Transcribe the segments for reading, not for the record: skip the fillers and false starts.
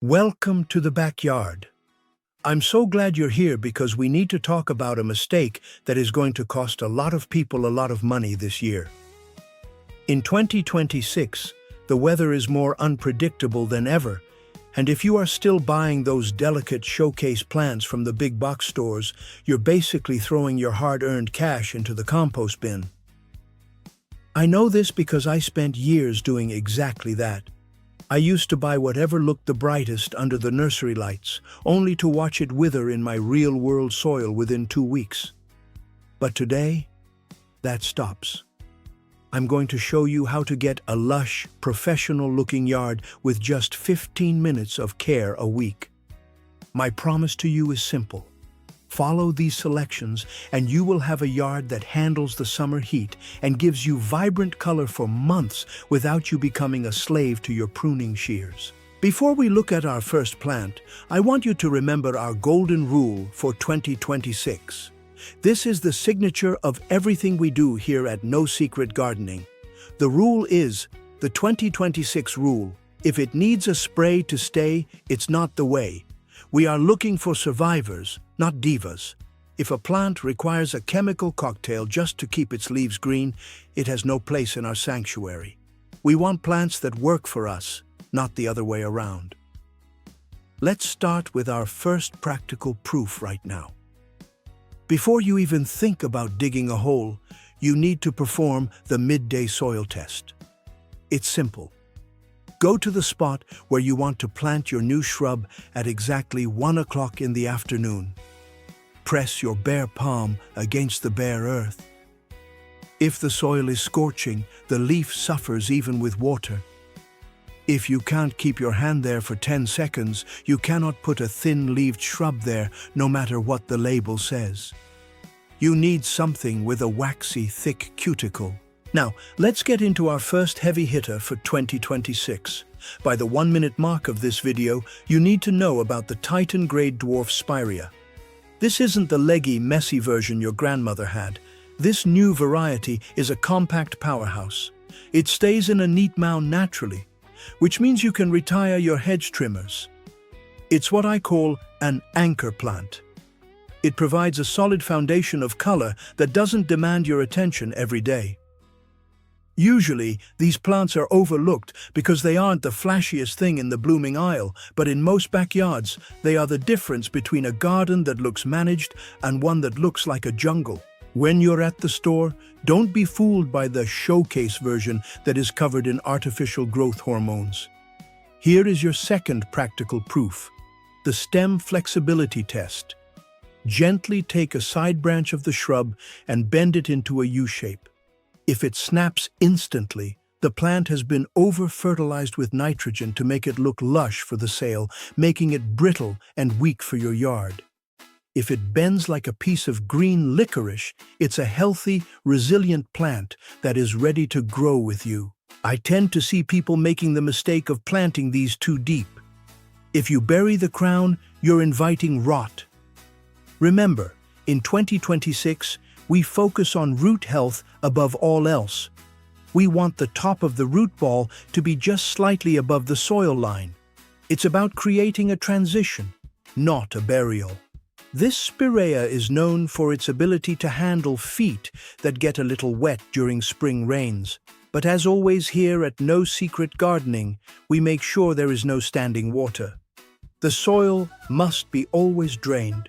Welcome to the backyard. I'm so glad you're here because we need to talk about a mistake that is going to cost a lot of people a lot of money this year. In 2026, the weather is more unpredictable than ever, and if you are still buying those delicate showcase plants from the big box stores, you're basically throwing your hard-earned cash into the compost bin. I know this because I spent years doing exactly that. I used to buy whatever looked the brightest under the nursery lights, only to watch it wither in my real-world soil within 2 weeks. But today, that stops. I'm going to show you how to get a lush, professional-looking yard with just 15 minutes of care a week. My promise to you is simple. Follow these selections and you will have a yard that handles the summer heat and gives you vibrant color for months without you becoming a slave to your pruning shears. Before we look at our first plant, I want you to remember our golden rule for 2026. This is the signature of everything we do here at No Secret Gardening. The rule is the 2026 rule. If it needs a spray to stay, it's not the way. We are looking for survivors, not divas. If a plant requires a chemical cocktail just to keep its leaves green, it has no place in our sanctuary. We want plants that work for us, not the other way around. Let's start with our first practical proof right now. Before you even think about digging a hole, you need to perform the midday soil test. It's simple. Go to the spot where you want to plant your new shrub at exactly 1 o'clock in the afternoon. Press your bare palm against the bare earth. If the soil is scorching, the leaf suffers even with water. If you can't keep your hand there for 10 seconds, you cannot put a thin-leaved shrub there, no matter what the label says. You need something with a waxy, thick cuticle. Now, let's get into our first heavy hitter for 2026. By the 1-minute mark of this video, you need to know about the Titan Grade Dwarf Spirea. This isn't the leggy, messy version your grandmother had. This new variety is a compact powerhouse. It stays in a neat mound naturally, which means you can retire your hedge trimmers. It's what I call an anchor plant. It provides a solid foundation of color that doesn't demand your attention every day. Usually, these plants are overlooked because they aren't the flashiest thing in the blooming aisle, but in most backyards, they are the difference between a garden that looks managed and one that looks like a jungle. When you're at the store, don't be fooled by the showcase version that is covered in artificial growth hormones. Here is your second practical proof, the stem flexibility test. Gently take a side branch of the shrub and bend it into a U-shape. If it snaps instantly, the plant has been over-fertilized with nitrogen to make it look lush for the sale, making it brittle and weak for your yard. If it bends like a piece of green licorice, it's a healthy, resilient plant that is ready to grow with you. I tend to see people making the mistake of planting these too deep. If you bury the crown, you're inviting rot. Remember, in 2026, we focus on root health above all else. We want the top of the root ball to be just slightly above the soil line. It's about creating a transition, not a burial. This spirea is known for its ability to handle feet that get a little wet during spring rains. But as always here at No Secret Gardening, we make sure there is no standing water. The soil must be always drained.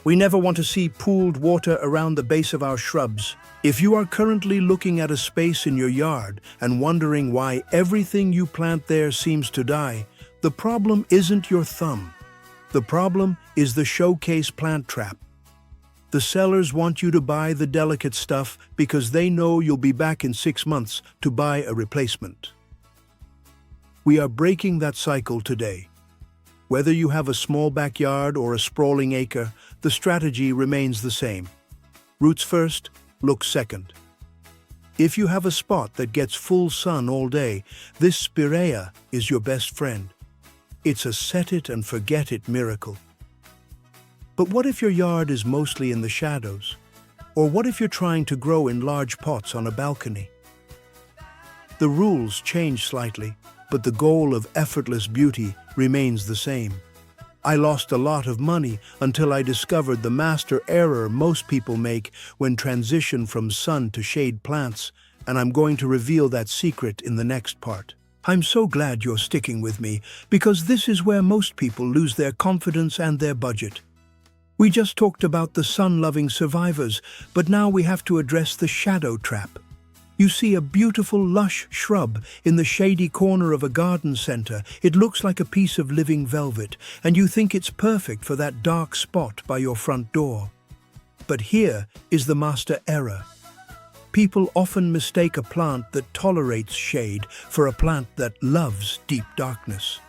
We never want to see pooled water around the base of our shrubs. If you are currently looking at a space in your yard and wondering why everything you plant there seems to die, the problem isn't your thumb. The problem is the showcase plant trap. The sellers want you to buy the delicate stuff because they know you'll be back in 6 months to buy a replacement. We are breaking that cycle today. Whether you have a small backyard or a sprawling acre, the strategy remains the same. Roots first, looks second. If you have a spot that gets full sun all day, this spirea is your best friend. It's a set-it-and-forget-it miracle. But what if your yard is mostly in the shadows? Or what if you're trying to grow in large pots on a balcony? The rules change slightly, but the goal of effortless beauty remains the same. I lost a lot of money until I discovered the master error most people make when transition from sun to shade plants, and I'm going to reveal that secret in the next part. I'm so glad you're sticking with me, because this is where most people lose their confidence and their budget. We just talked about the sun-loving survivors, but now we have to address the shadow trap. You see a beautiful, lush shrub in the shady corner of a garden center. It looks like a piece of living velvet, and you think it's perfect for that dark spot by your front door. But here is the master error. People often mistake a plant that tolerates shade for a plant that loves deep darkness.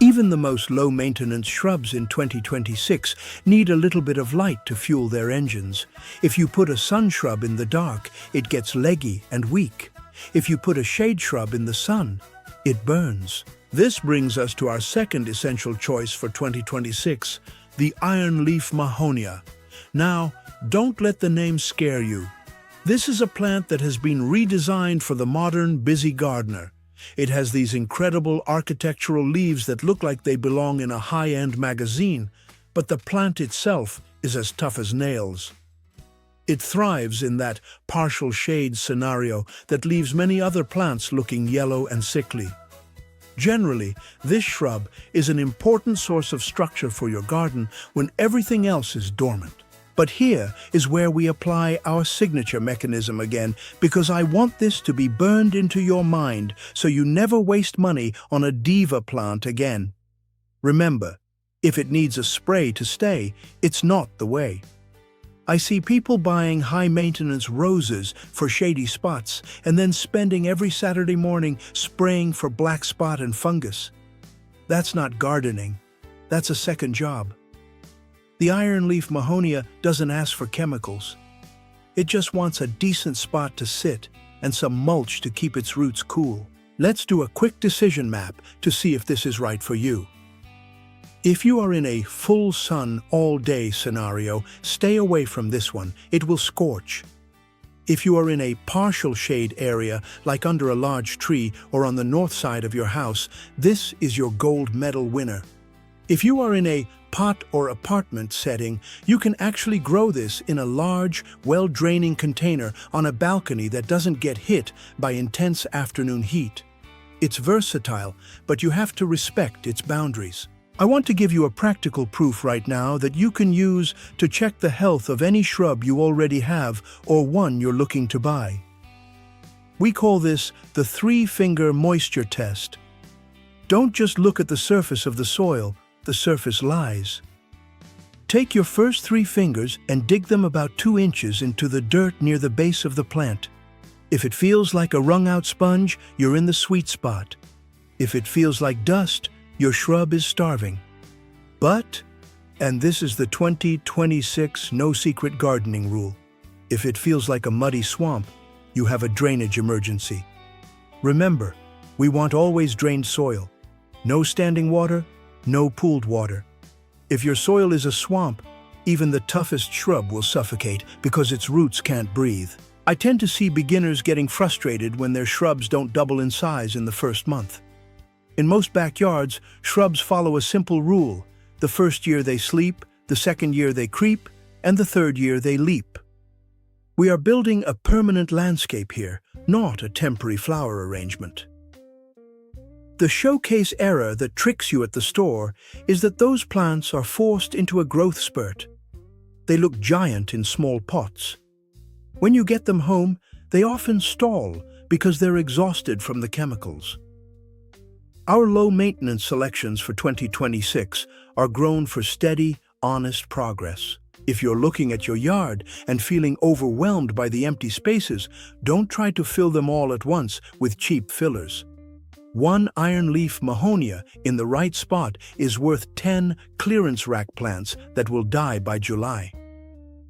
Even the most low-maintenance shrubs in 2026 need a little bit of light to fuel their engines. If you put a sun shrub in the dark, it gets leggy and weak. If you put a shade shrub in the sun, it burns. This brings us to our second essential choice for 2026, the iron leaf mahonia. Now, don't let the name scare you. This is a plant that has been redesigned for the modern, busy gardener. It has these incredible architectural leaves that look like they belong in a high-end magazine, but the plant itself is as tough as nails. It thrives in that partial shade scenario that leaves many other plants looking yellow and sickly. Generally, this shrub is an important source of structure for your garden when everything else is dormant. But here is where we apply our signature mechanism again, because I want this to be burned into your mind so you never waste money on a diva plant again. Remember, if it needs a spray to stay, it's not the way. I see people buying high-maintenance roses for shady spots and then spending every Saturday morning spraying for black spot and fungus. That's not gardening. That's a second job. The iron leaf mahonia doesn't ask for chemicals. It just wants a decent spot to sit and some mulch to keep its roots cool. Let's do a quick decision map to see if this is right for you. If you are in a full sun all-day scenario, stay away from this one. It will scorch. If you are in a partial shade area, like under a large tree or on the north side of your house, this is your gold medal winner. If you are in a pot or apartment setting, you can actually grow this in a large, well-draining container on a balcony that doesn't get hit by intense afternoon heat. It's versatile, but you have to respect its boundaries. I want to give you a practical proof right now that you can use to check the health of any shrub you already have or one you're looking to buy. We call this the three-finger moisture test. Don't just look at the surface of the soil. The surface lies. Take your first 3 fingers and dig them about 2 inches into the dirt near the base of the plant. If it feels like a wrung-out sponge, you're in the sweet spot. If it feels like dust, your shrub is starving. But, and this is the 2026 no-secret gardening rule, if it feels like a muddy swamp, you have a drainage emergency. Remember, we want always drained soil. No standing water, no pooled water. If your soil is a swamp, even the toughest shrub will suffocate because its roots can't breathe. I tend to see beginners getting frustrated when their shrubs don't double in size in the first month. In most backyards, shrubs follow a simple rule. The first year they sleep, the second year they creep, and the third year they leap. We are building a permanent landscape here, not a temporary flower arrangement. The showcase error that tricks you at the store is that those plants are forced into a growth spurt. They look giant in small pots. When you get them home, they often stall because they're exhausted from the chemicals. Our low-maintenance selections for 2026 are grown for steady, honest progress. If you're looking at your yard and feeling overwhelmed by the empty spaces, don't try to fill them all at once with cheap fillers. One iron leaf mahonia in the right spot is worth 10 clearance rack plants that will die by July.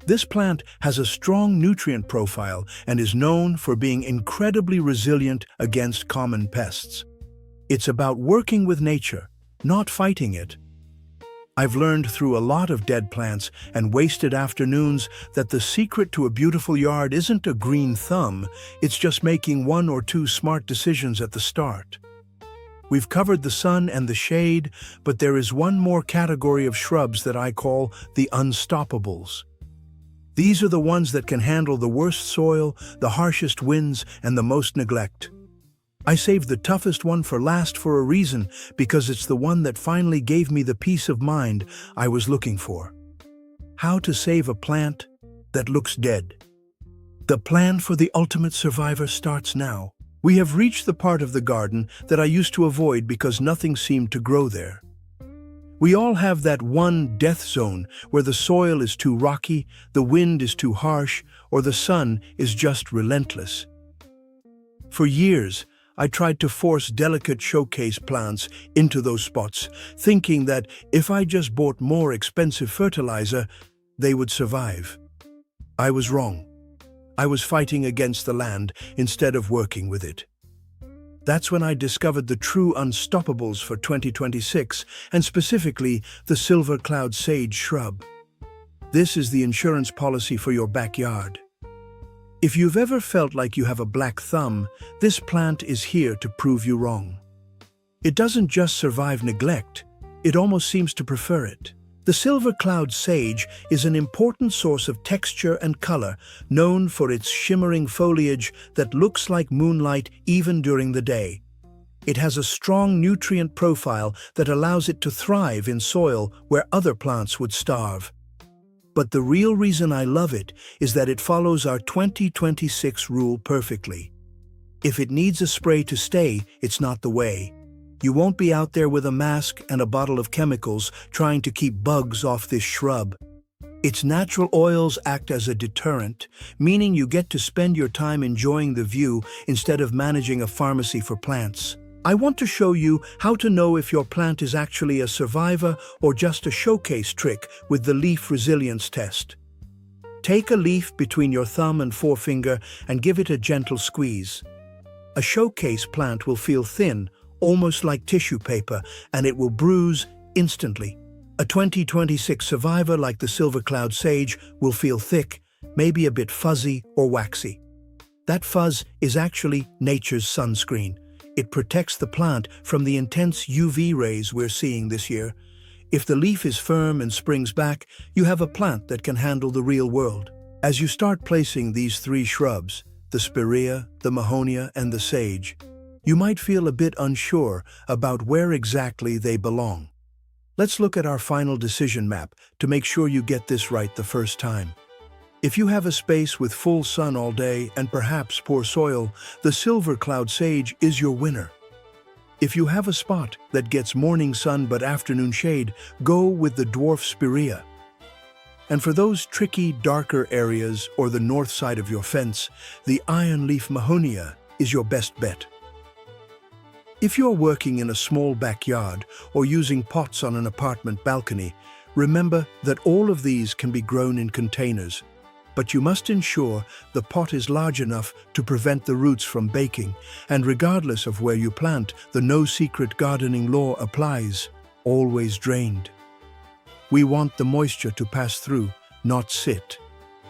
This plant has a strong nutrient profile and is known for being incredibly resilient against common pests. It's about working with nature, not fighting it. I've learned through a lot of dead plants and wasted afternoons that the secret to a beautiful yard isn't a green thumb, it's just making 1 or 2 smart decisions at the start. We've covered the sun and the shade, but there is one more category of shrubs that I call the unstoppables. These are the ones that can handle the worst soil, the harshest winds, and the most neglect. I saved the toughest one for last for a reason, because it's the one that finally gave me the peace of mind I was looking for. How to save a plant that looks dead. The plan for the ultimate survivor starts now. We have reached the part of the garden that I used to avoid because nothing seemed to grow there. We all have that one death zone where the soil is too rocky, the wind is too harsh, or the sun is just relentless. For years, I tried to force delicate showcase plants into those spots, thinking that if I just bought more expensive fertilizer, they would survive. I was wrong. I was fighting against the land instead of working with it. That's when I discovered the true unstoppables for 2026, and specifically the silver cloud sage shrub. This is the insurance policy for your backyard. If you've ever felt like you have a black thumb, this plant is here to prove you wrong. It doesn't just survive neglect, it almost seems to prefer it. The silver cloud sage is an important source of texture and color, known for its shimmering foliage that looks like moonlight even during the day. It has a strong nutrient profile that allows it to thrive in soil where other plants would starve. But the real reason I love it is that it follows our 2026 rule perfectly. If it needs a spray to stay, it's not the way. You won't be out there with a mask and a bottle of chemicals trying to keep bugs off this shrub. Its natural oils act as a deterrent, meaning you get to spend your time enjoying the view instead of managing a pharmacy for plants. I want to show you how to know if your plant is actually a survivor or just a showcase trick with the leaf resilience test. Take a leaf between your thumb and forefinger and give it a gentle squeeze. A showcase plant will feel thin, almost like tissue paper, and it will bruise instantly. A 2026 survivor like the silver cloud sage will feel thick, maybe a bit fuzzy or waxy. That fuzz is actually nature's sunscreen. It protects the plant from the intense UV rays we're seeing this year. If the leaf is firm and springs back, you have a plant that can handle the real world. As you start placing these three shrubs, the spirea, the mahonia, and the sage, you might feel a bit unsure about where exactly they belong. Let's look at our final decision map to make sure you get this right the first time. If you have a space with full sun all day and perhaps poor soil, the silver cloud sage is your winner. If you have a spot that gets morning sun but afternoon shade, go with the dwarf spirea. And for those tricky, darker areas or the north side of your fence, the iron leaf mahonia is your best bet. If you're working in a small backyard or using pots on an apartment balcony, remember that all of these can be grown in containers. But you must ensure the pot is large enough to prevent the roots from baking, and regardless of where you plant, the no-secret gardening law applies: always drained. We want the moisture to pass through, not sit.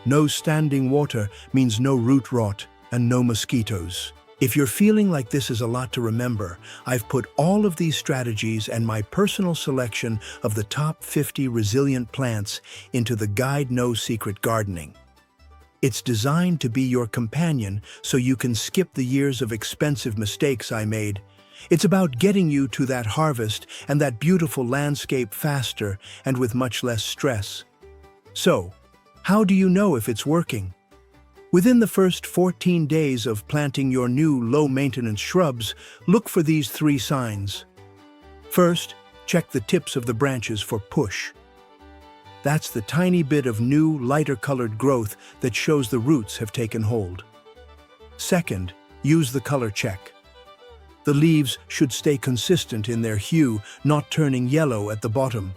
No standing water means no root rot and no mosquitoes. If you're feeling like this is a lot to remember, I've put all of these strategies and my personal selection of the top 50 resilient plants into the guide No Secret Gardening. It's designed to be your companion so you can skip the years of expensive mistakes I made. It's about getting you to that harvest and that beautiful landscape faster and with much less stress. So, how do you know if it's working? Within the first 14 days of planting your new low-maintenance shrubs, look for these three signs. First, check the tips of the branches for push. That's the tiny bit of new, lighter-colored growth that shows the roots have taken hold. Second, use the color check. The leaves should stay consistent in their hue, not turning yellow at the bottom.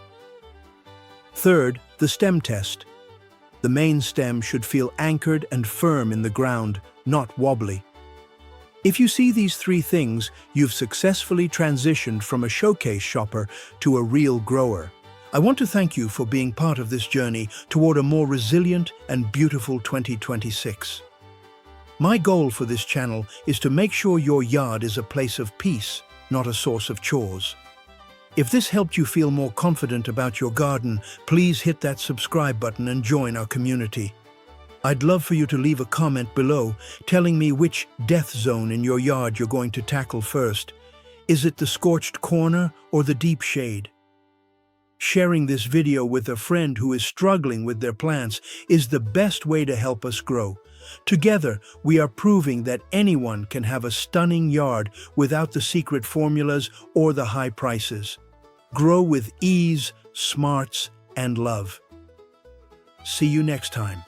Third, the stem test. The main stem should feel anchored and firm in the ground, not wobbly. If you see these three things, you've successfully transitioned from a showcase shopper to a real grower. I want to thank you for being part of this journey toward a more resilient and beautiful 2026. My goal for this channel is to make sure your yard is a place of peace, not a source of chores. If this helped you feel more confident about your garden, please hit that subscribe button and join our community. I'd love for you to leave a comment below telling me which death zone in your yard you're going to tackle first. Is it the scorched corner or the deep shade? Sharing this video with a friend who is struggling with their plants is the best way to help us grow. Together, we are proving that anyone can have a stunning yard without the secret formulas or the high prices. Grow with ease, smarts, and love. See you next time.